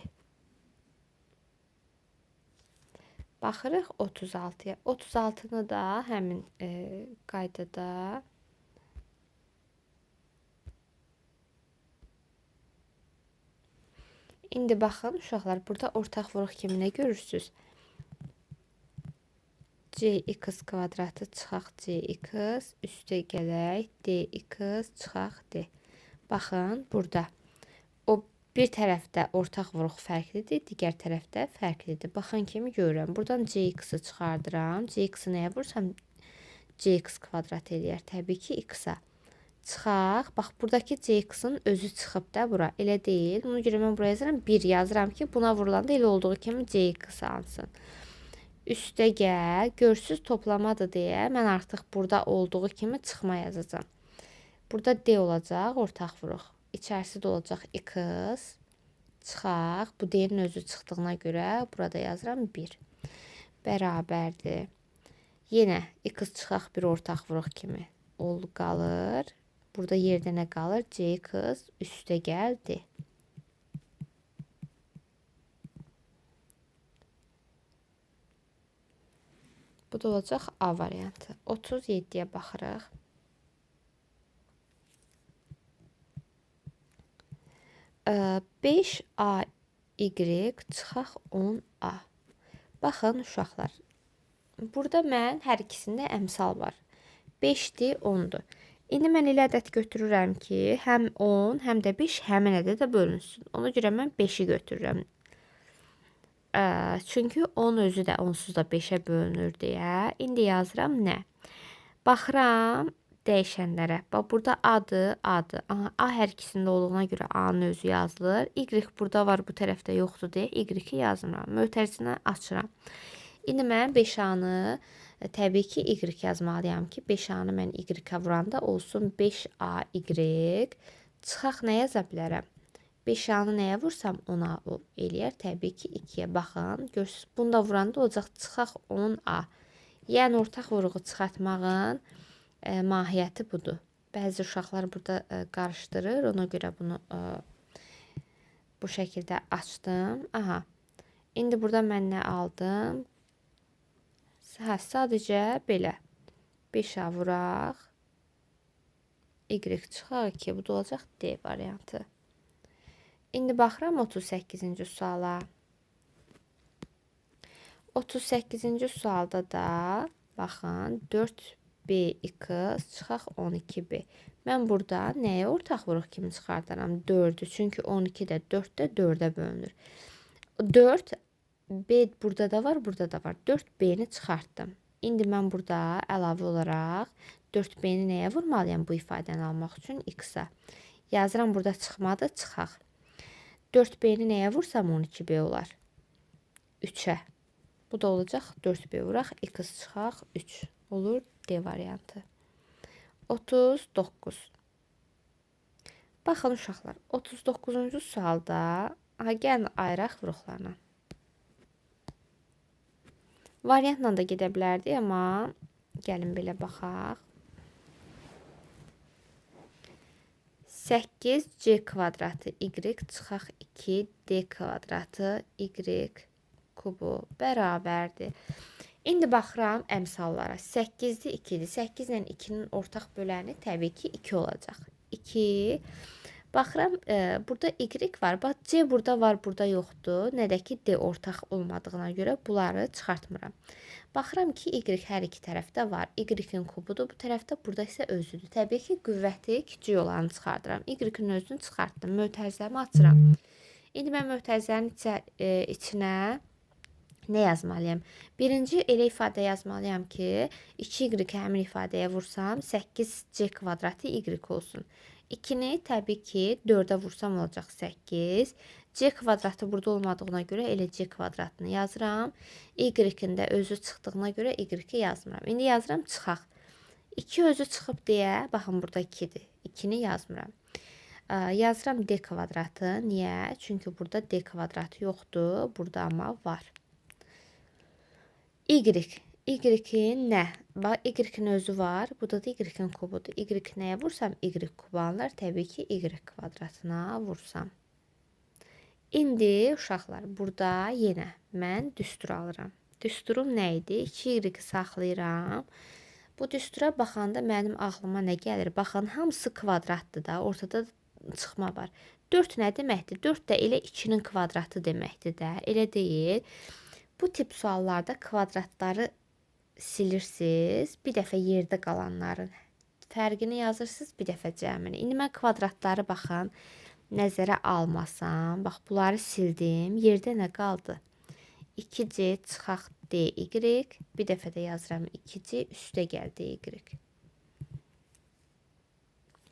Baxırıq 36-ya. 36-nı da həmin qaydada İndi baxın uşaqlar, burada ortaq vuruq kimi nə görürsünüz? Cx kvadratı çıxaq Cx, üstə gələk Dx çıxaq D. Baxın, burada o bir tərəfdə ortaq vuruq fərqlidir, digər tərəfdə fərqlidir. Baxın kimi görürəm. Buradan Cx-i çıxardıram. Cx-i nəyə vursam Cx kvadrat eləyər. Təbii ki, X-a. Çıxaq. Bax, buradakı Cx-in özü çıxıb da bura. Elə deyil. Ona görə mən buraya yazıram. 1 yazıram ki, buna vurulanda elə olduğu kimi Cx alsın. Üstə gəl. Görsüz toplamadır deyə mən artıq burada olduğu kimi çıxma yazacağım. Burada D olacaq. Ortaq vuruq. İçərisi də olacaq X. Çıxaq. Bu D-nin özü çıxdığına görə burada yazıram 1. Bərabərdir. Yenə X çıxaq bir ortaq vuruq kimi qalır. Burada yerdə nə qalır? Cx üstə gəldi. Bu da olacaq A variantı. 37-yə baxırıq. Beş AY çıxaq 10A. Baxın uşaqlar. Burada mən hər ikisində əmsal var. 5-dir, 10-dur. İndi mən elə ədəd götürürəm ki, həm 10, həm də 5 həmin ədədə bölünsün. Ona görə mən 5-i götürürəm. Çünki 10 özü də onsuz da 5-ə bölünür deyə. İndi yazıram nə? Baxıram dəyişənlərə. Bax, burada A-dır, A-dır. A hər ikisində olduğuna görə A-nın özü yazılır. Y burada var, bu tərəfdə yoxdur deyə Y-i yazmıram. Mötərizəni açıram. İndi mən 5A-nı təbii ki, Y yazmalıyam ki, 5A-nı mən Y-ə vuranda olsun 5AY. Çıxaq nə yaza bilərəm? 5A-nı nəyə vursam 10A eləyər. Təbii ki, 2-yə baxın. Görürsünüz, bunu da vuranda olacaq çıxaq 10A. Yəni, ortaq vuruğu çıxartmağın mahiyyəti budur. Bəzi uşaqlar burada qarışdırır. Ona görə bunu bu şəkildə açdım. Aha. İndi burada mən nə aldım? Sadəcə belə 5-ə vuraq. Y çıxaq ki, bu da olacaq D variantı. İndi baxıram 38-ci suala. 38-ci sualda da baxın 4BX çıxaq 12B. Mən burada nəyə ortaq vuruq kimi çıxardaram? 4-ü. Çünki 12 də 4 də 4-ə bölünür. 4 B burada da var, burada da var. 4B-ni çıxartdım. İndi mən burada əlavə olaraq 4B-ni nəyə vurmalıyam bu ifadəni almaq üçün? X-a. Yazıram, burada çıxmadı, çıxaq. 4B-ni nəyə vursam 12B olar? 3-ə. Bu da olacaq 4B vuraq, X çıxaq 3. Olur D variantı. 39. Baxın uşaqlar, 39-cu sualda, gəlin ayıraq vuruqlarla. Variantla da gedə bilərdi, amma gəlin belə baxaq. 8c kvadratı y çıxaq 2d kvadratı y kubu bərabərdir. İndi baxıram əmsallara. 8-dir, 2-dir. 8 ilə 2-nin ortaq böləni təbii ki 2 olacaq. 2. Baxıram, burada y var. Bax, c burada var, burada yoxdur. Nə də ki, d ortaq olmadığına görə bunları çıxartmıram. Baxıram ki, y hər iki tərəfdə var. Y-in kubudur bu tərəfdə, burada isə özüdür. Təbii ki, qüvvəti kiçik olanı çıxardıram. Y-in özünü çıxartdım. Mötərizəmi açıram. İndi mən mötərizənin içinə nə yazmalıyam? Birinci elə ifadə yazmalıyam ki, 2y həmin ifadəyə vursam, 8c kvadratı y olsun. 2-ni təbii ki 4-ə vursam olacaq 8. C kvadratı burada olmadığına görə elə c kvadratını yazıram. Y-in də özü çıxdığına görə y-i yazmıram. İndi yazıram çıxaq. 2 özü çıxıb deyə, baxın burada 2-dir. 2-ni yazmıram. Yazıram d kvadratı. Niyə? Çünki burada d kvadratı yoxdur. Burada amma var. Y. Y-in nə? Bax, y-in özü var. Burada da y-in kubudur. Y nəyə vursam? Y kubu alınır. Təbii ki, y kvadratına vursam. İndi uşaqlar, burada yenə mən düstur alıram. Düsturum nə idi? 2y saxlayıram. Bu düstura baxanda mənim ağlıma nə gəlir? Baxın, hamısı kvadratdır da, ortada çıxma var. 4 nə deməkdir? 4 də elə 2-nin kvadratı deməkdir də, elə deyil. Bu tip suallarda kvadratları silirsiniz, bir dəfə yerdə qalanların fərqini yazırsınız, bir dəfə cəmini. İndi mən kvadratları baxın, nəzərə almasam, bax bunları sildim, yerdə nə qaldı? 2c çıxaq dy, bir dəfə də yazıram 2c üstə gəl dy.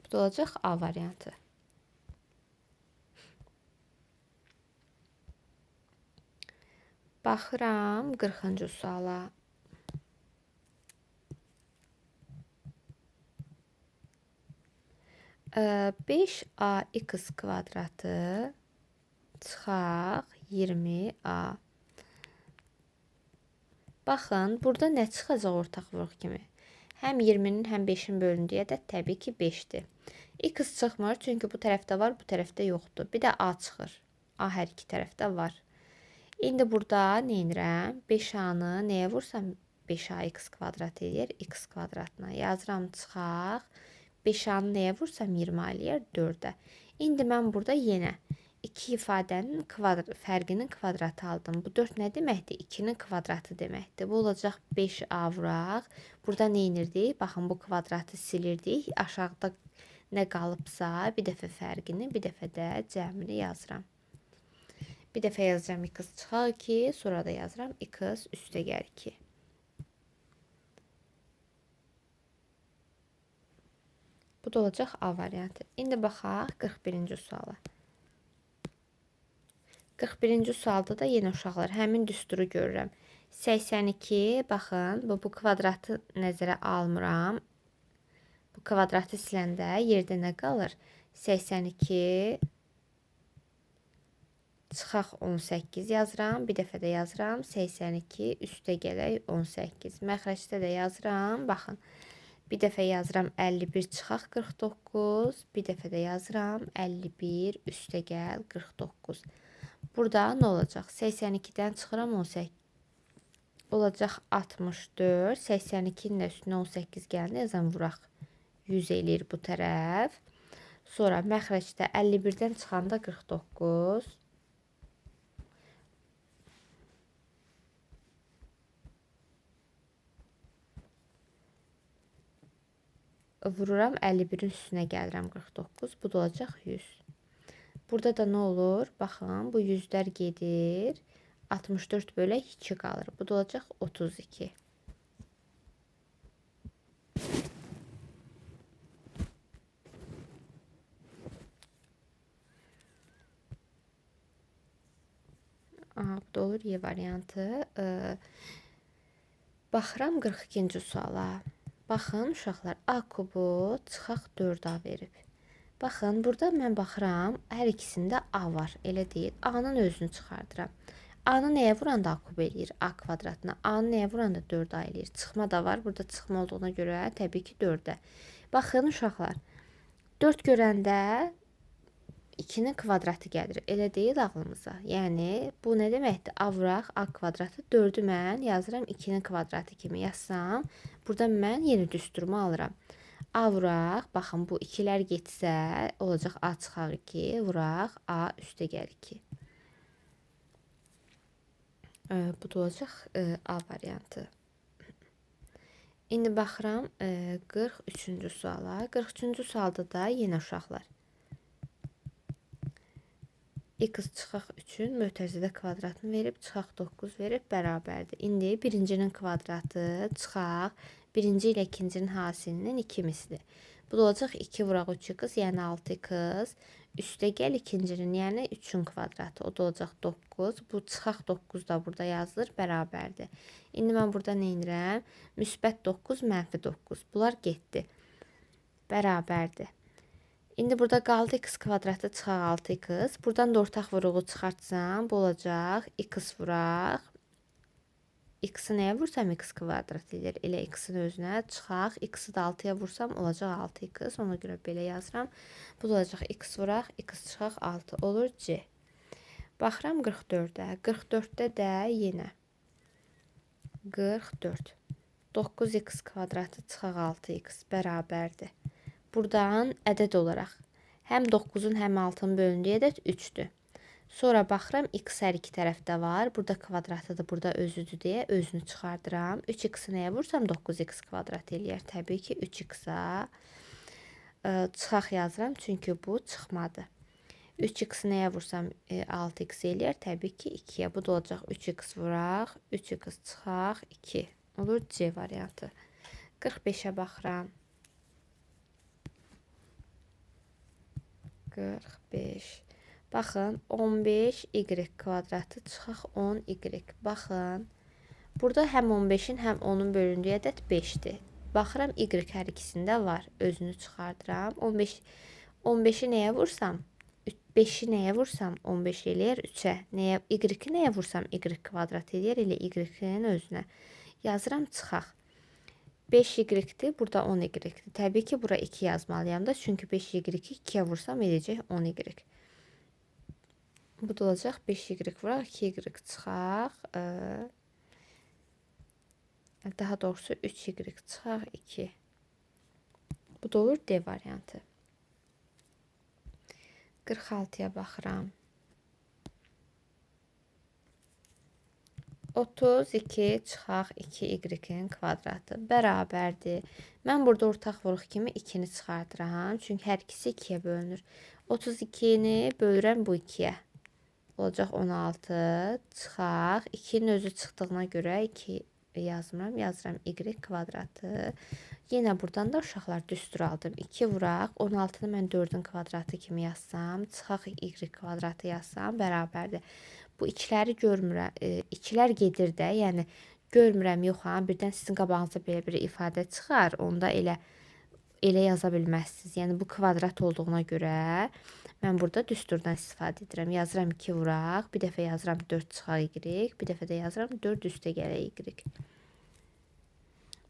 Bu da olacaq A variantı. Baxıram 40-cı suala. Ee, 5ax kvadratı çıxaq 20a. Baxın, burada nə çıxacaq ortaq vuruq kimi? Həm 20-nin, həm 5-in bölündüyü ədəd təbii ki 5-dir. X çıxmır, çünki bu tərəfdə var, bu tərəfdə yoxdur. Bir də A çıxır. A hər iki tərəfdə var. İndi burada nə edirəm? 5a-nı nəyə vursam 5ax kvadrat edir, x kvadratına. Yazıram çıxaq. 5a-nı nəyə vursam 20 eləyər 4-ə. İndi mən burada yenə iki ifadənin fərqinin kvadratı aldım. Bu 4 nə deməkdir? 2-nin kvadratı deməkdir. Bu olacaq 5a vuraq. Burada nə edirdik? Baxın, bu kvadratı silirdik. Aşağıda nə qalıbsa, bir dəfə fərqini, bir dəfə də cəmini yazıram. Bir dəfə yazacağım x çıxaq 2, sonra da yazıram x üstə gəl 2. Bu da olacaq A variantı. İndi baxaq 41-ci suala. 41-ci sualda da yenə uşaqlar həmin düsturu görürəm. 82, baxın, bu kvadratı nəzərə almıram. Bu kvadratı siləndə yerdə nə qalır? 82 çıxaq 18 yazıram. Bir dəfə də yazıram. 82 üstə gələk 18. Məxrəcdə də yazıram. Baxın. Bir dəfə yazıram 51 çıxaq 49. Bir dəfə də yazıram 51 üstə gəl 49. Burada nə olacaq? 82-dən çıxıram 18. Olacaq 64. 82-nin də üstünə 18 gəldi. Yazam vuraq. 100 eləyir bu tərəf. Sonra məxrəcdə 51-dən çıxanda 49. Vururam 51-in üstünə gəlirəm 49. Bu da olacaq 100. Burada da nə olur? Baxın, bu 100-lər gedir. 64 bölək 2 qalır. Bu da olacaq 32. Aha, bu da olur Y variantı. Baxıram 42-ci suala. Baxın uşaqlar, A kubu çıxaq 4A verib. Baxın, burada mən baxıram, hər ikisində A var, elə deyil. A-nın özünü çıxardıram. A-nı nəyə vuranda A kub eləyir? A kvadratına. A-nı nəyə vuranda 4A eləyir? Çıxma da var. Burada çıxma olduğuna görə təbii ki 4-ə. Baxın uşaqlar, 4 görəndə 2-nin kvadratı gəlir. Elə deyil ağlımıza. Yəni, bu nə deməkdir? A vuraq, A kvadratı 4-ü mən yazıram 2-nin kvadratı kimi yazsam. Burada mən yeni düsturumu alıram. A vuraq, baxın bu 2-lər getsə, olacaq A çıxaq 2, vuraq, A üstə gəl 2. Bu da olacaq A variantı. İndi baxıram 43-cü suala. 43-cü sualda da yenə uşaqlar. X çıxaq 3-ün mötərizədə kvadratını verib, çıxaq 9 verib, bərabərdir. İndi birincinin kvadratı çıxaq, birinci ilə ikincinin hasilinin 2 misli. Bu da olacaq 2 vuraq 3x, yəni 6x. Üstə gəl ikincinin, yəni 3-ün kvadratı. O da olacaq 9. Bu çıxaq 9 da burada yazılır, bərabərdir. İndi mən burada nə edirəm? Müsbət 9, mənfi 9. Bunlar getdi. Bərabərdir. İndi burada qaldı x kvadratı çıxaq 6x. Buradan da ortaq vuruğu çıxartsam, bu olacaq x vuraq. X-i nəyə vursam x kvadrat edir? Elə x-in özünə çıxaq. X-i də 6-ya vursam olacaq 6x. Ona görə belə yazıram. Bu da olacaq x vuraq, x çıxaq 6 olur C. Baxıram 44-ə. 44-də də yenə 44. 9x kvadratı çıxaq 6x bərabərdir. Buradan ədəd olaraq həm 9-un, həm 6-nın bölündüyü ədəd 3-dür. Sonra baxıram, x hər iki tərəfdə var. Burada kvadratıdır, burada özüdür deyə özünü çıxardıram. 3x-i nəyə vursam 9x kvadrat eləyər. Təbii ki, 3x-a çıxaq yazıram, çünki bu çıxmadır. 3x-i nəyə vursam 6x eləyər. Təbii ki, 2-yə. Bu da olacaq 3x vuraq, 3x çıxaq 2. Olur C variantı. 45-ə baxıram. 45. Baxın, 15y kvadratı çıxaq 10y. Baxın, burada həm 15-in, həm 10-un bölündüyü ədəd 5-dir. Baxıram, y hər ikisində var. Özünü çıxardıram. 15-i nəyə vursam? 5-i nəyə vursam? 15 eləyər 3-ə. Y-i nəyə vursam? Y kvadrat eləyər. Elə y-in özünə. Yazıram, çıxaq. 5y-dir, burada 10y-dir. Təbii ki, bura 2 yazmalıyam da, çünki 5y-i 2-yə vursam eləyəcək 10y. Bu da olacaq 5y vuraq, 2y çıxaq. Daha doğrusu 3y çıxaq 2. Bu da olur D variantı. 46-ya baxıram. 32 çıxaq 2y-in kvadratı bərabərdir. Mən burada ortaq vuruq kimi 2-ni çıxardıram. Çünki hər ikisi 2-yə bölünür. 32-ni bölürəm bu 2-yə. Olacaq 16 çıxaq. 2-nin özü çıxdığına görə 2 yazmıram. Yazıram y kvadratı. Yenə buradan da uşaqlar düstur aldım. 2 vuraq. 16-nı mən 4-ün kvadratı kimi yazsam. Çıxaq y kvadratı yazsam bərabərdir. Bu ikiləri görmürəm. İkilər gedir də, yəni görmürəm, yox ha. Birdən sizin qabağınıza belə bir ifadə çıxar. Onda elə yaza bilməzsiniz. Yəni bu kvadrat olduğuna görə mən burada düsturdan istifadə edirəm. Yazıram 2 vuraq, bir dəfə yazıram 4 çıxaq y, bir dəfə də yazıram 4 üstə gələ y.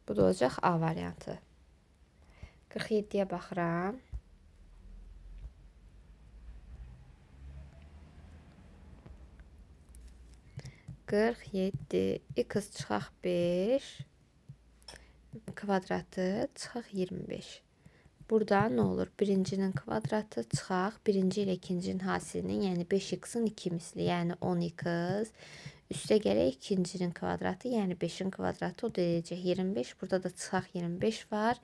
Bu da olacaq A variantı. 47-yə baxıram. 47 x çıxaq 5 kvadratı çıxaq 25. Burada nə olur? Birincinin kvadratı çıxaq birinci ilə ikincinin hasilinin, yəni 5x-in 2 misli, yəni 10x. Üstə gələk ikincinin kvadratı, yəni 5-in kvadratı, o da eləyəcək 25. Burada da çıxaq 25 var.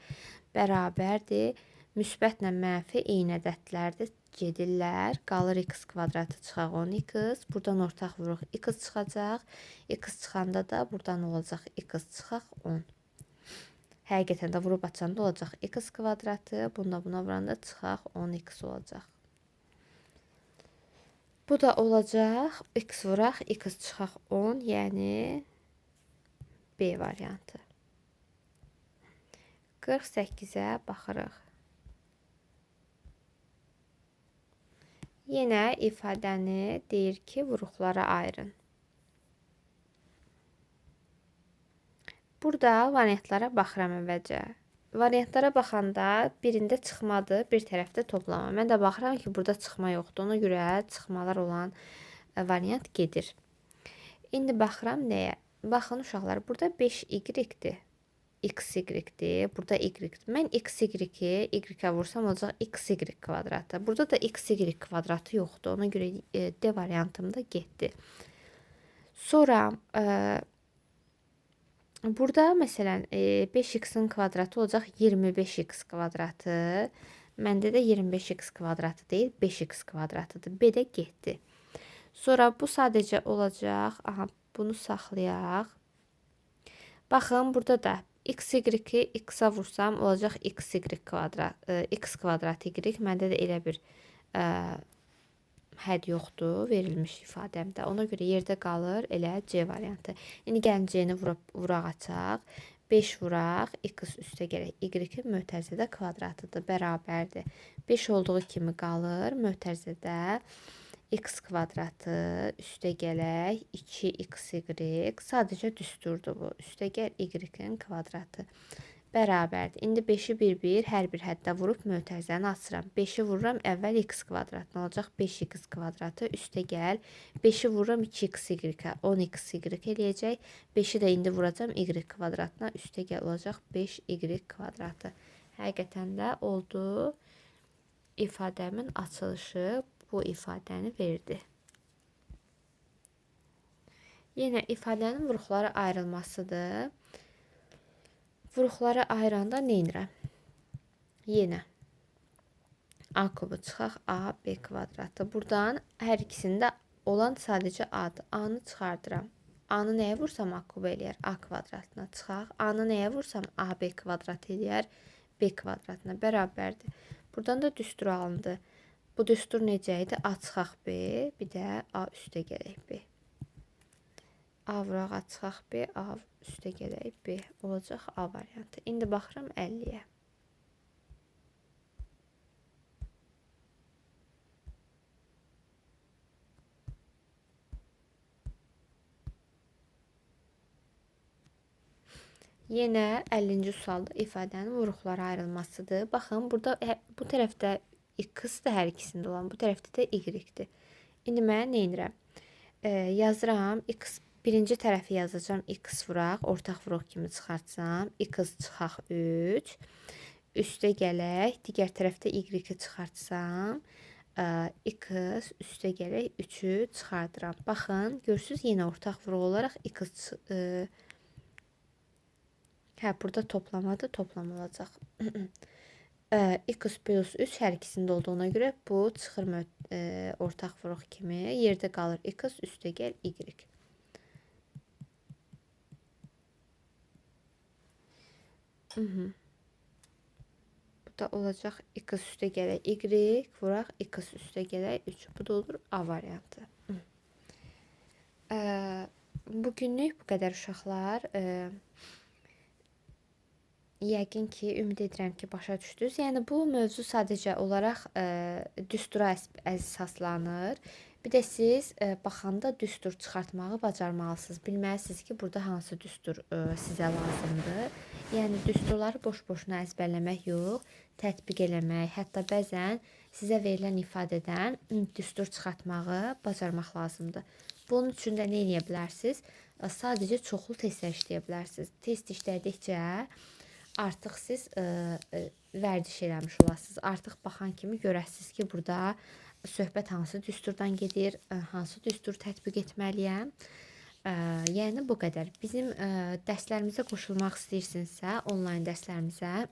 Bərabərdir. Müsbətlə mənfi eyni ədədlərdir, gedirlər. Qalır x kvadratı çıxaq 10x. Buradan ortaq vuruq x çıxacaq. X çıxanda da buradan olacaq x çıxaq 10. Həqiqətən də vurub açanda olacaq x kvadratı. Bunda buna vuranda çıxaq 10x olacaq. Bu da olacaq x vuraq x çıxaq 10, yəni B variantı. 48-ə baxırıq. Yenə ifadəni deyir ki, vuruqlara ayırın. Burada variantlara baxıram əvvəlcə. Variantlara baxanda birində çıxmadır, bir tərəfdə toplama. Mən də baxıram ki, burada çıxma yoxdur. Ona görə çıxmalar olan variant gedir. İndi baxıram nəyə? Baxın uşaqlar, burada 5y-dir. XY-dir. Burada y-dir. Mən XY-i y-ə vursam olacaq XY kvadratı. Burada da XY kvadratı yoxdur. Ona görə D variantım da getdi. Sonra burada məsələn 5x-in kvadratı olacaq 25x kvadratı. Məndə də 25x kvadratı deyil, 5x kvadratıdır. B də getdi. Sonra bu sadəcə olacaq. Aha, bunu saxlayaq. Baxın, burada da XY-i x-a vursam olacaq XY kvadrat, x kvadrat y. Məndə də elə bir hədd yoxdur verilmiş ifadəmdə. Ona görə yerdə qalır elə C variantı. İndi gəlin C-ni vuraq açaq. 5 vuraq, x üstə gələk. Y-in mötərizədə kvadratıdır, bərabərdir. 5 olduğu kimi qalır. Mötərizədə x kvadratı üstə gələk 2xy. Sadəcə düsturdur bu. Üstə gəl y-in kvadratı. Bərabərdir. İndi 5-i bir-bir hər bir həddə vurub mötərizəni açıram. 5-i vururam əvvəl x kvadratına olacaq 5x kvadratı üstə gəl. 5-i vururam 2xy-ə 10xy eləyəcək. 5-i də indi vuracam y kvadratına üstə gəl olacaq 5y kvadratı. Həqiqətən də oldu. İfadəmin açılışı bu ifadəni verdi. Yenə ifadənin vuruqlara ayrılmasıdır. Vuruqları ayıranda nə edirəm? Yenə A kubu çıxaq, A, B kvadratı. Buradan hər ikisində olan sadəcə A-dır. A-nı çıxardıram. A-nı nəyə vursam A kubu eləyər? A kvadratına çıxaq. A-nı nəyə vursam AB kvadrat eləyər? B kvadratına bərabərdir. Buradan da düstur alındı. Bu düstur necə idi? A çıxaq B, bir də A üstə gələk B. A vuraq A çıxaq B, A üstə gələk B olacaq A variantı. İndi baxıram 50-yə. Yenə 50-ci sualda ifadənin vuruqlara ayrılmasıdır. Baxın, burada bu tərəfdə x-dır hər ikisində olan, bu tərəfdə də y-dir. İndi mən nə edirəm? Yazıram, x birinci tərəfi yazacağam, x vuraq, ortaq vuruq kimi çıxartsam, x çıxaq 3, üstə gələk, digər tərəfdə y-i çıxartsam, x üstə gələk 3-ü çıxardıram. Baxın, görürsünüz, yenə ortaq vuruq olaraq x burada toplamadır, toplam olacaq. X plus 3 hər ikisində olduğuna görə bu çıxır ortaq vuruq kimi. Yerdə qalır x üstə gəl y. Bu da olacaq x üstə gələk y, vuraq x üstə gələk 3. Bu da olur A variantı. Bugünlük bu qədər uşaqlar. Yəqin ki, ümid edirəm ki, başa düşdünüz. Yəni, bu mövzu sadəcə olaraq düstura əsaslanır. Bir də siz baxanda düstur çıxartmağı bacarmalısınız. Bilməlisiniz ki, burada hansı düstur sizə lazımdır. Yəni, düsturları boş-boşuna əzbərləmək yox, tətbiq eləmək, hətta bəzən sizə verilən ifadədən düstur çıxartmağı bacarmaq lazımdır. Bunun üçün də nə edə bilərsiniz? Sadəcə çoxlu testlər işləyə bilərsiniz. Test işlədikcə artıq siz vərdiş eləmiş olasınız. Artıq baxan kimi görəsiniz ki, burada söhbət hansı düsturdan gedir, hansı düstur tətbiq etməliyəm. Yəni, bu qədər. Bizim dərslərimizə qoşulmaq istəyirsinizsə, onlayn dərslərimizə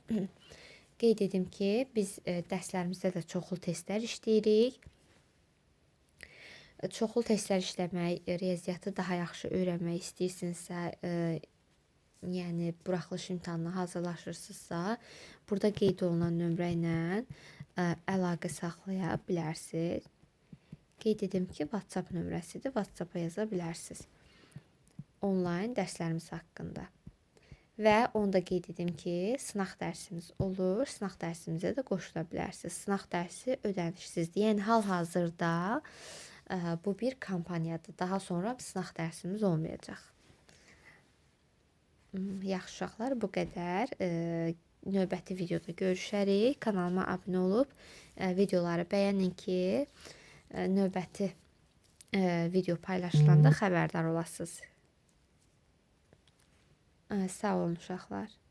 qeyd edim ki, biz dərslərimizdə də çoxlu testlər işləyirik. Çoxlu testlər işləmək, riyaziyyatı daha yaxşı öyrənmək istəyirsinizsə, yəni buraxılış imtahanına hazırlaşırsınızsa, burada qeyd olunan nömrə ilə əlaqə saxlaya bilərsiniz. Qeyd edim ki, WhatsApp nömrəsidir. WhatsApp-a yaza bilərsiniz. Onlayn dərslərimiz haqqında. Və onu da qeyd edim ki, sınaq dərsimiz olur. Sınaq dərsimizə də qoşula bilərsiniz. Sınaq dərsi ödənişsizdir. Yəni hal-hazırda bu bir kampaniyadır. Daha sonra sınaq dərsimiz olmayacaq. Yaxşı uşaqlar, bu qədər. Növbəti videoda görüşərik. Kanalıma abunə olub videoları bəyənin ki, növbəti video paylaşılanda xəbərdar olasınız. Sağ olun uşaqlar.